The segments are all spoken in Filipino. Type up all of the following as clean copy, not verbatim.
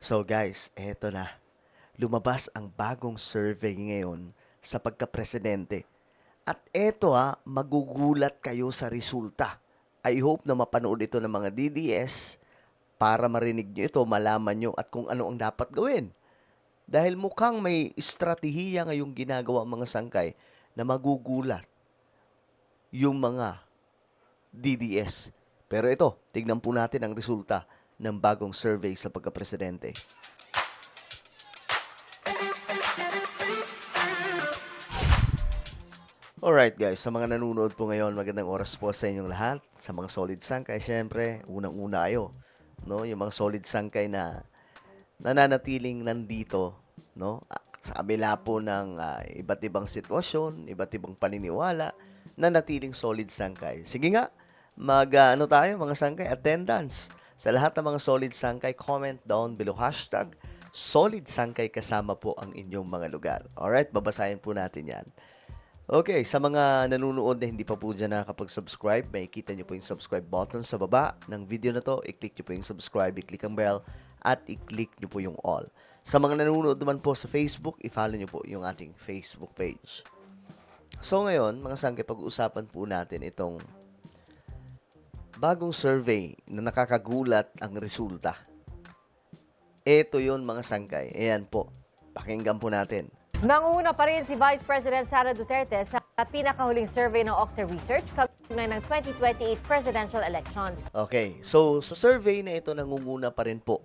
So guys, eto na. Lumabas ang bagong survey ngayon sa pagka-presidente. At eto magugulat kayo sa resulta. I hope na mapanood ito ng mga DDS para marinig nyo ito, malaman nyo at kung ano ang dapat gawin. Dahil mukhang may estratehiya ngayong ginagawa ang mga sangkay na magugulat yung mga DDS. Pero ito, tignan po natin ang resulta ng bagong survey sa pagka-presidente. Alright guys, sa mga nanonood po ngayon, magandang oras po sa inyong lahat. Sa mga solid sangkay, syempre, unang-una kayo. No? Yung mga solid sangkay na nananatiling nandito, no? Sa kabila po ng iba't ibang sitwasyon, iba't ibang paniniwala, nanatiling solid sangkay. Sige nga, ano tayo mga sangkay, attendance. Sa lahat ng mga solid sangkay, comment down below hashtag solid sangkay kasama po ang inyong mga lugar. Alright, babasahin po natin yan. Okay, sa mga nanonood na hindi pa po dyan nakakapag-subscribe, makikita nyo po yung subscribe button sa baba ng video na to. I-click nyo po yung subscribe, i-click ang bell, at i-click nyo po yung all. Sa mga nanonood naman po sa Facebook, i-follow nyo po yung ating Facebook page. So ngayon, mga sangkay, pag-uusapan po natin itong bagong survey na nakakagulat ang resulta. Ito yun mga sangkay. Ayan po, pakinggan po natin. Nanguna pa rin si Vice President Sara Duterte sa pinakahuling survey ng Octa Research kaugnay ng 2028 presidential elections. Okay, so sa survey na ito, nangunguna pa rin po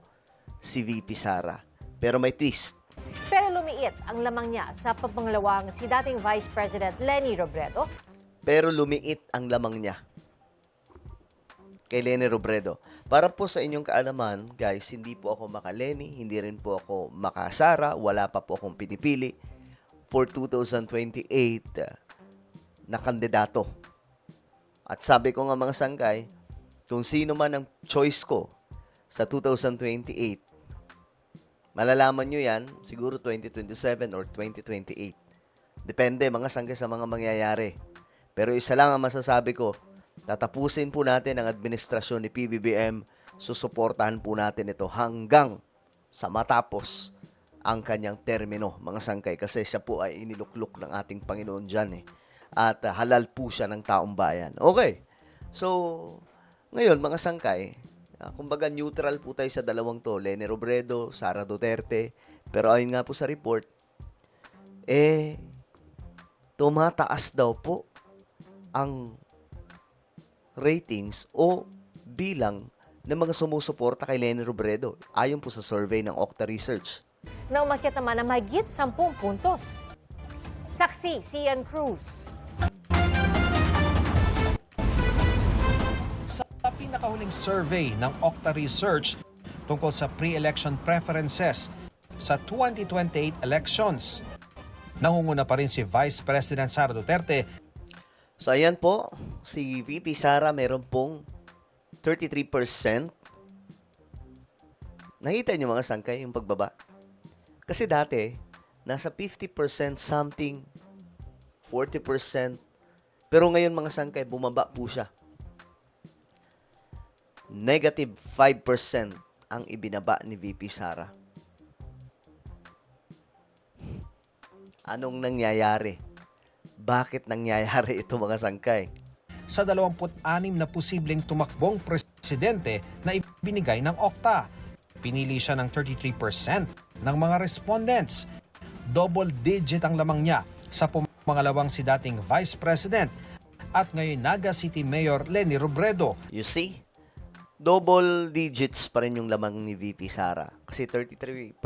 si VP Sara. Pero may twist. Pero lumiit ang lamang niya sa papangalawang si dating Vice President Leni Robredo. Pero lumiit ang lamang niya kay Leni Robredo. Para po sa inyong kaalaman, guys, hindi po ako maka-Leni, hindi rin po ako maka-Sara, wala pa po akong pinipili for 2028 na kandidato. At sabi ko nga mga sangkay, kung sino man ang choice ko sa 2028, malalaman nyo yan siguro 2027 or 2028. Depende mga sangkay sa mga mangyayari. Pero isa lang ang masasabi ko, tatapusin po natin ang administrasyon ni PBBM, susuportahan po natin ito hanggang sa matapos ang kanyang termino, mga sangkay. Kasi siya po ay iniluklok ng ating Panginoon dyan At halal po siya ng taong bayan. Okay, so ngayon mga sangkay, kumbaga neutral po tayo sa dalawang to, Leni Robredo, Sara Duterte. Pero ayon nga po sa report, tumataas daw po ang ratings o bilang ng mga sumusuporta kay Leni Robredo ayon po sa survey ng Octa Research. Na umakyat naman na mahigit 10 puntos. Saksi, Cian Cruz. Sa pinakahuling survey ng Octa Research tungkol sa pre-election preferences sa 2028 elections, nangunguna pa rin si Vice President Sara Duterte. So ayan po, si VP Sara meron pong 33%. Nakita niyo mga sangkay yung pagbaba? Kasi dati, nasa 50% something, 40%. Pero ngayon mga sangkay, bumaba po siya. Negative 5% ang ibinaba ni VP Sara. Anong nangyayari? Bakit nangyayari ito mga sangkay? Sa 26 na posibleng tumakbong presidente na ibinigay ng Octa, pinili siya ng 33% ng mga respondents. Double digit ang lamang niya sa pumangalawang si dating Vice President at ngayon Naga City Mayor Leni Robredo. You see? Double digits pa rin yung lamang ni VP Sara. Kasi 33%,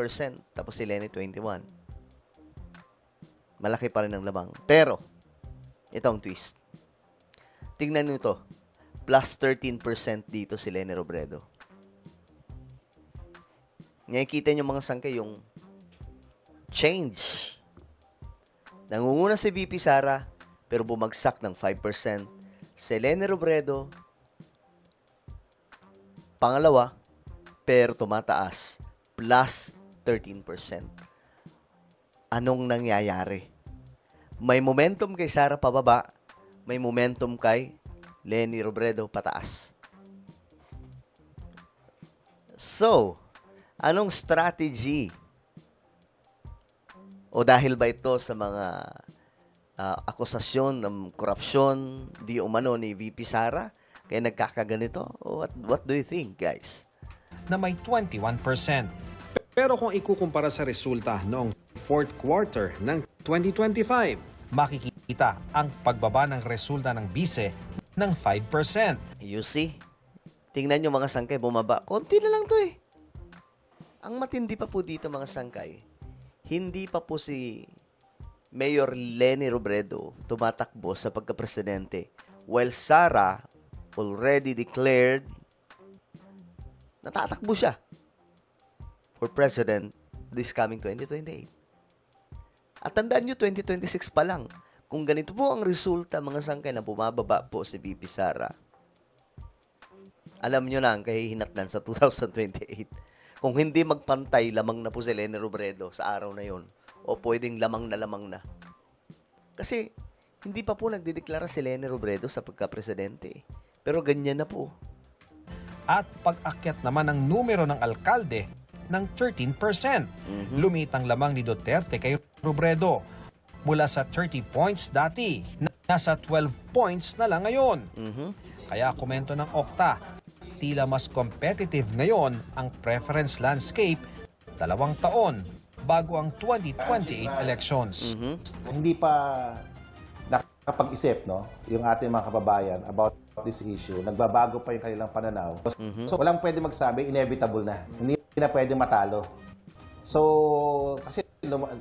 tapos si Leni 21%. Malaki pa rin ang lamang. Pero, itong twist. Tingnan nyo ito. Plus 13% dito si Leni Robredo. Ngayon, kita nyo mga sangkay yung change. Nangunguna si VP Sara, pero bumagsak ng 5%. Si Leni Robredo, pangalawa, pero tumataas. Plus 13%. Anong nangyayari? May momentum kay Sara pababa, may momentum kay Leni Robredo pataas. So, Anong strategy? O dahil ba ito sa mga akusasyon ng korupsyon di umano ni VP Sara? Kaya nagkakaganito? O what do you think, guys? Na may 21%. Pero kung ikukumpara sa resulta noong fourth quarter ng 2025, makikita ang pagbaba ng resulta ng bise ng 5%. You see? Tingnan nyo mga sangkay, bumaba. Konti na lang to eh. Ang matindi pa po dito mga sangkay, hindi pa po si Mayor Leni Robredo tumatakbo sa pagkapresidente. While Sara already declared na tatakbo siya for president this coming 2028. At tandaan nyo, 2026 pa lang. Kung ganito po ang resulta, mga sangkay, na bumababa po si VP Sara, alam nyo na ang kahihinatnan sa 2028. Kung hindi magpantay, lamang na po si Leni Robredo sa araw na yon. O pwedeng lamang na. Kasi, hindi pa po nagdideklara si Leni Robredo sa pagka-presidente. Pero ganyan na po. At pag-akyat naman ng numero ng alkalde ng 13%. Lumitang lamang ni Duterte kay Robredo mula sa 30 points dati. Nasa 12 points na lang ngayon. Kaya komento ng Okta, tila mas competitive ngayon ang preference landscape 2 taon bago ang 2028 elections. Hindi pa nakapag-isip, no, yung ating mga kababayan about this issue. Nagbabago pa yung kanilang pananaw. So, walang pwede magsabi, inevitable na. Hindi na pwede matalo. So, kasi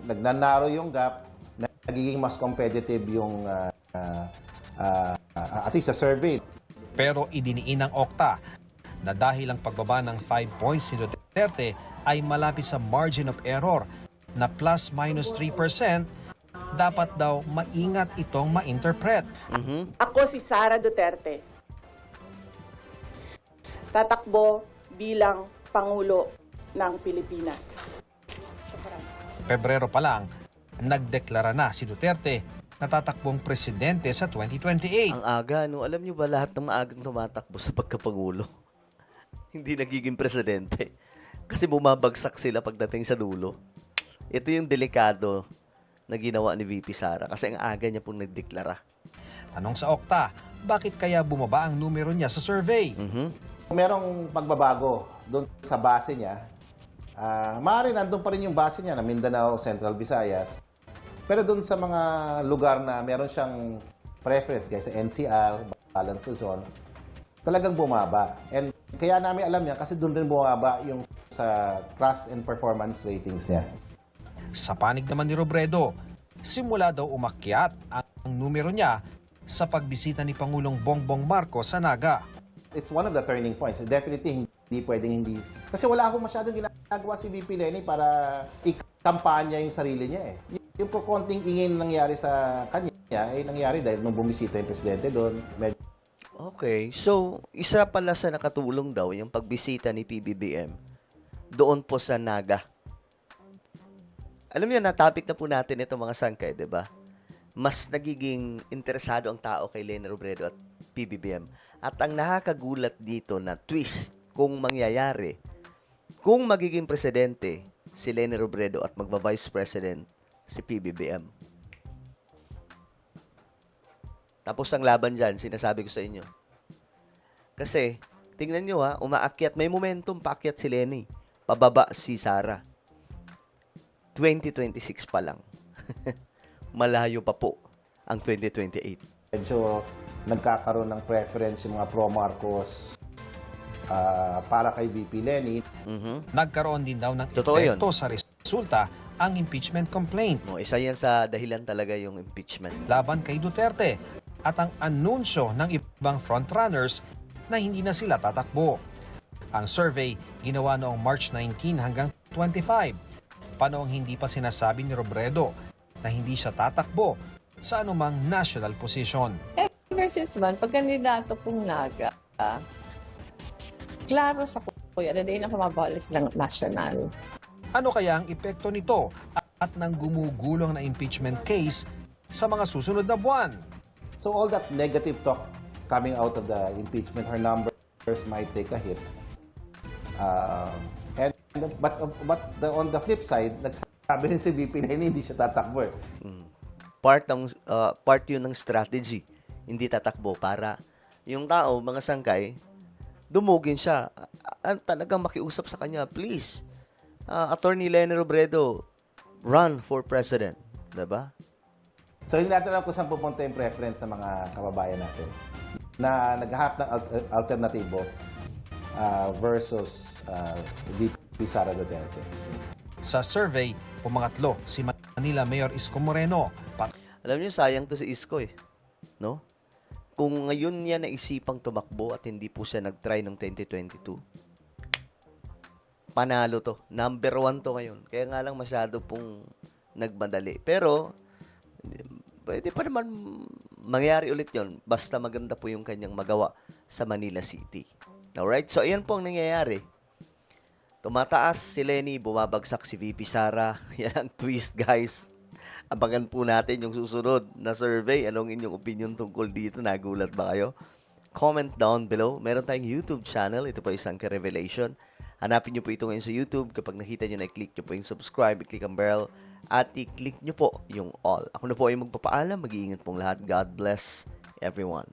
nagnanaro yung gap, nagiging mas competitive yung at least sa survey. Pero idiniin ng Okta na dahil ang pagbaba ng 5 points ni Duterte ay malapit sa margin of error na plus-minus 3%, dapat daw maingat itong ma-interpret. Ako si Sara Duterte. Tatakbo bilang Pangulo ng Pilipinas. Syukran. Pebrero pa lang, nagdeklara na si Duterte na tatakbong presidente sa 2028. Ang aga, no? Alam nyo ba lahat ng maagang tumatakbo sa pagkapangulo? Hindi nagiging presidente. Kasi bumabagsak sila pagdating sa dulo. Ito yung delikado na ginawa ni VP Sara kasi ang aga niya pong nagdeklara. Tanong sa Okta, bakit kaya bumaba ang numero niya sa survey? Merong pagbabago doon sa base niya. Maaari nandun pa rin yung base niya na Mindanao, Central Visayas. Pero doon sa mga lugar na meron siyang preference, kaya sa NCR, Balanced Luzon, talagang bumaba. And kaya namin alam niya kasi doon rin bumaba yung sa trust and performance ratings niya. Sa panig naman ni Robredo, simula daw umakyat ang numero niya sa pagbisita ni Pangulong Bongbong Marcos sa Naga. It's one of the turning points. Definitely hindi pwedeng hindi. Kasi wala akong masyadong ginagawa si VP Leni para ikampanya yung sarili niya eh. Yung konting ingin nangyari sa kanya ay nangyari dahil nung bumisita yung presidente doon. Okay, so isa pala sa nakatulong daw yung pagbisita ni PBBM doon po sa Naga. Alam niyo, na-topic na po natin ito mga sangkay, di ba? Mas nagiging interesado ang tao kay Leni Robredo at PBBM. At ang nakakagulat dito na twist kung mangyayari, kung magiging presidente si Leni Robredo at magba-vice president si PBBM. Tapos ang laban dyan, sinasabi ko sa inyo. Kasi, tingnan nyo ha, umaakyat, may momentum paakyat si Leni. Pababa si Sara. 2026 pa lang. Malayo pa po ang 2028. Medyo nagkakaroon ng preference yung mga pro-Marcos para kay VP Leni. Nagkaroon din daw ng Totoo yun. epekto sa resulta ang impeachment complaint No, isa yan sa dahilan talaga yung impeachment. laban kay Duterte at ang anunsyo ng ibang frontrunners na hindi na sila tatakbo. Ang survey ginawa noong March 19 hanggang 25. Panoong hindi pa sinasabi ni Robredo na hindi siya tatakbo sa anumang national position. Ever since man, pag kandidato pong Naga, klaro sa kuya na din ako mabalik ng national. Ano kaya ang epekto nito at nang gumugulong na impeachment case sa mga susunod na buwan? So all that negative talk coming out of the impeachment, her numbers might take a hit. And on the flip side, nagsabi rin si VP na hindi siya tatakbo eh. Part yun ng strategy. Hindi tatakbo para yung tao, mga sangkay, dumugin siya. Talagang makiusap sa kanya, please. Attorney Leni Robredo, run for president. Diba? So hindi natin alam kung saan pupunta yung preference ng mga kababayan natin na naghahanap ng alternatibo versus VP Sara Duterte. Sa survey, pumangatlo si Manila Mayor Isko Moreno. Alam niyo, sayang to si Isko eh. No? Kung ngayon niya naisipang tumakbo at hindi po siya nag-try noong 2022, panalo to. Number 1 to ngayon. Kaya nga lang masyado pong nagmadali. Pero, pwede pa naman mangyari ulit yon basta maganda po yung kanyang magawa sa Manila City. Alright? So, ayan po ang nangyayari. Tumataas si Leni, bumabagsak si VP Sara. Yan ang twist, guys. Abangan po natin yung susunod na survey. Anong inyong opinion tungkol dito? Nagulat ba kayo? Comment down below. Meron tayong YouTube channel. Ito po isang Revelation. Hanapin nyo po ito ngayon sa YouTube. Kapag nakita nyo na, i-click nyo po yung subscribe, i-click ang bell, at i-click nyo po yung all. Ako na po ay magpapaalam. Mag-iingat pong lahat. God bless everyone.